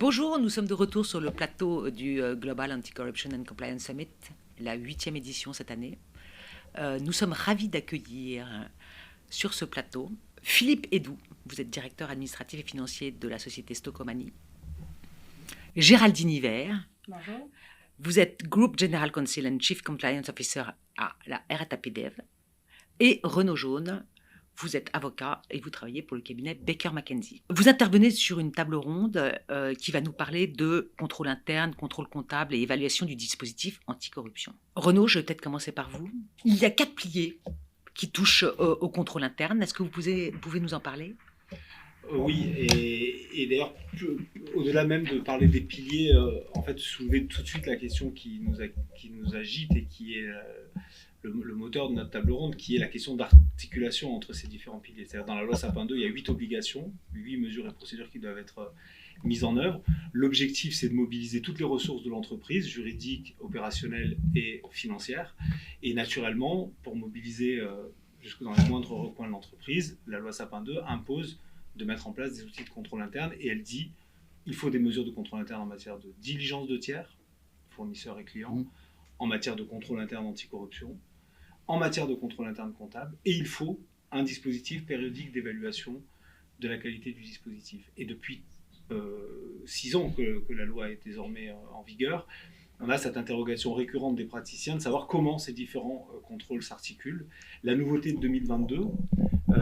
Bonjour, nous sommes de retour sur le plateau du Global Anti-Corruption and Compliance Summit, la 8e édition cette année. Nous sommes ravis d'accueillir sur ce plateau Philippe Hédoux, vous êtes directeur administratif et financier de la société Stocomanie. Géraldine Hiver, bonjour. Vous êtes Group General Counsel and Chief Compliance Officer à la RATP-Dev. Et Renaud Jaune, vous êtes avocat et vous travaillez pour le cabinet Baker McKenzie. Vous intervenez sur une table ronde qui va nous parler de contrôle interne, contrôle comptable et évaluation du dispositif anticorruption. Renaud, je vais peut-être commencer par vous. Il y a 4 piliers qui touchent au contrôle interne. Est-ce que vous pouvez nous en parler ? Oui, et d'ailleurs, au-delà même de parler des piliers, en fait, soulever tout de suite la question qui nous agite et qui est le moteur de notre table ronde, qui est la question d'articulation entre ces différents piliers. C'est-à-dire, dans la loi Sapin 2, il y a 8 obligations, 8 mesures et procédures qui doivent être mises en œuvre. L'objectif, c'est de mobiliser toutes les ressources de l'entreprise, juridiques, opérationnelles et financières. Et naturellement, pour mobiliser jusque dans les moindres recoins de l'entreprise, la loi Sapin 2 impose de mettre en place des outils de contrôle interne, et elle dit il faut des mesures de contrôle interne en matière de diligence de tiers, fournisseurs et clients, en matière de contrôle interne anticorruption, en matière de contrôle interne comptable, et il faut un dispositif périodique d'évaluation de la qualité du dispositif. Et depuis 6 ans que la loi est désormais en vigueur, on a cette interrogation récurrente des praticiens de savoir comment ces différents contrôles s'articulent. La nouveauté de 2022,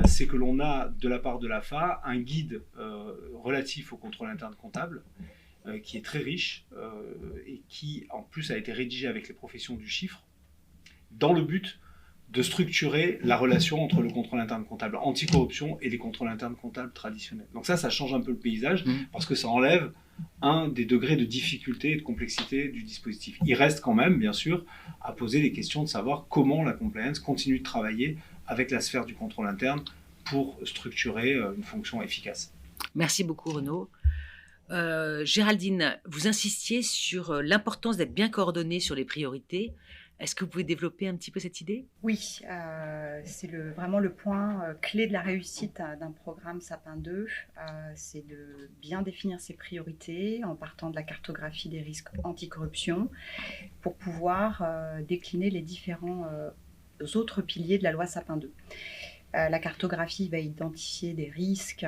c'est que l'on a de la part de l'AFA un guide relatif au contrôle interne comptable qui est très riche et qui en plus a été rédigé avec les professions du chiffre dans le but de structurer la relation entre le contrôle interne comptable anticorruption et les contrôles internes comptables traditionnels. Donc ça change un peu le paysage parce que ça enlève un des degrés de difficulté et de complexité du dispositif. Il reste quand même, bien sûr, à poser les questions de savoir comment la compliance continue de travailler avec la sphère du contrôle interne pour structurer une fonction efficace. Merci beaucoup Renaud. Géraldine, vous insistiez sur l'importance d'être bien coordonné sur les priorités. Est-ce que vous pouvez développer un petit peu cette idée ? Oui, c'est vraiment le point clé de la réussite d'un programme Sapin 2, c'est de bien définir ses priorités en partant de la cartographie des risques anticorruption pour pouvoir décliner les différents autres piliers de la loi Sapin 2. La cartographie va identifier des risques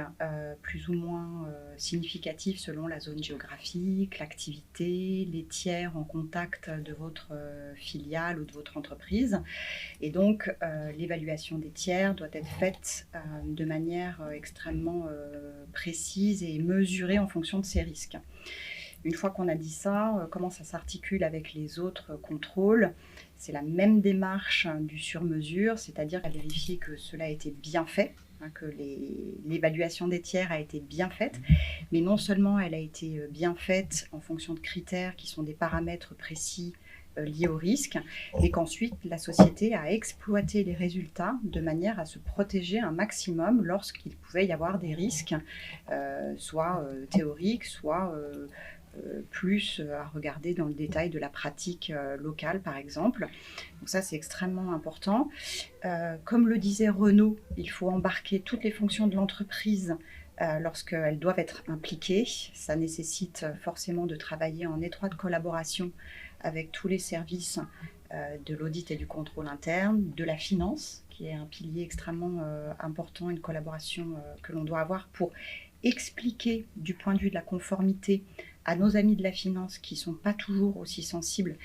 plus ou moins significatifs selon la zone géographique, l'activité, les tiers en contact de votre filiale ou de votre entreprise. Et donc, l'évaluation des tiers doit être faite de manière extrêmement précise et mesurée en fonction de ces risques. Une fois qu'on a dit ça, comment ça s'articule avec les autres contrôles ? C'est la même démarche du sur-mesure, c'est-à-dire à vérifier que cela a été bien fait, que l'évaluation des tiers a été bien faite, mais non seulement elle a été bien faite en fonction de critères qui sont des paramètres précis liés au risque, mais qu'ensuite la société a exploité les résultats de manière à se protéger un maximum lorsqu'il pouvait y avoir des risques, soit théoriques, soit plus à regarder dans le détail de la pratique locale, par exemple. Donc ça, c'est extrêmement important. Comme le disait Renaud, il faut embarquer toutes les fonctions de l'entreprise lorsqu'elles doivent être impliquées. Ça nécessite forcément de travailler en étroite collaboration avec tous les services de l'audit et du contrôle interne, de la finance, qui est un pilier extrêmement important, une collaboration que l'on doit avoir pour expliquer du point de vue de la conformité à nos amis de la finance qui ne sont pas toujours aussi sensibles,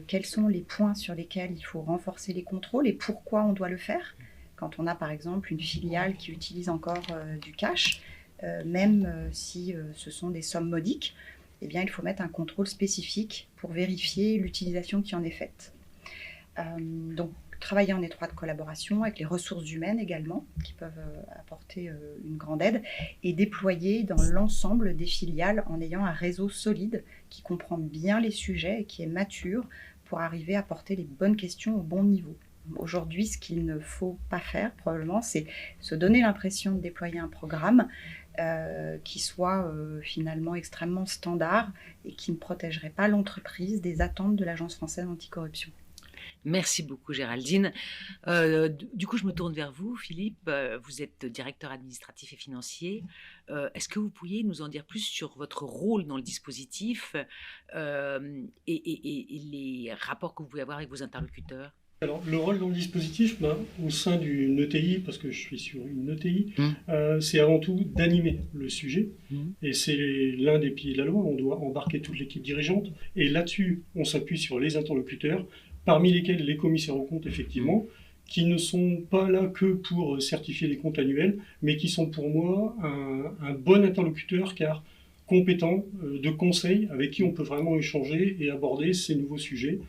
quels sont les points sur lesquels il faut renforcer les contrôles et pourquoi on doit le faire. Quand on a par exemple une filiale qui utilise encore du cash, même si ce sont des sommes modiques, eh bien, il faut mettre un contrôle spécifique pour vérifier l'utilisation qui en est faite. Donc, travailler en étroite collaboration avec les ressources humaines également, qui peuvent apporter une grande aide, et déployer dans l'ensemble des filiales en ayant un réseau solide qui comprend bien les sujets et qui est mature pour arriver à porter les bonnes questions au bon niveau. Aujourd'hui, ce qu'il ne faut pas faire, probablement, c'est se donner l'impression de déployer un programme qui soit finalement extrêmement standard et qui ne protégerait pas l'entreprise des attentes de l'Agence française anticorruption. Merci beaucoup, Géraldine. Du coup, je me tourne vers vous, Philippe. Vous êtes directeur administratif et financier. Est-ce que vous pourriez nous en dire plus sur votre rôle dans le dispositif et les rapports que vous pouvez avoir avec vos interlocuteurs? Alors, le rôle dans le dispositif, au sein d'une ETI, parce que je suis sur une ETI, c'est avant tout d'animer le sujet. Et c'est l'un des piliers de la loi. On doit embarquer toute l'équipe dirigeante. Et là-dessus, on s'appuie sur les interlocuteurs, parmi lesquels les commissaires aux comptes, effectivement, qui ne sont pas là que pour certifier les comptes annuels, mais qui sont pour moi un bon interlocuteur, car compétent, de conseil, avec qui on peut vraiment échanger et aborder ces nouveaux sujets.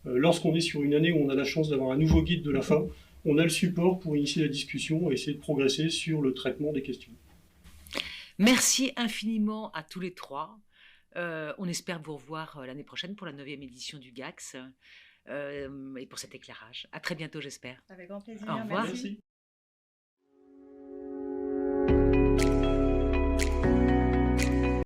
Lorsqu'on est sur une année où on a la chance d'avoir un nouveau guide de la FA, on a le support pour initier la discussion et essayer de progresser sur le traitement des questions. Merci infiniment à tous les trois. On espère vous revoir l'année prochaine pour la 9e édition du GAX et pour cet éclairage. À très bientôt, j'espère. Avec grand plaisir. Au revoir. Merci.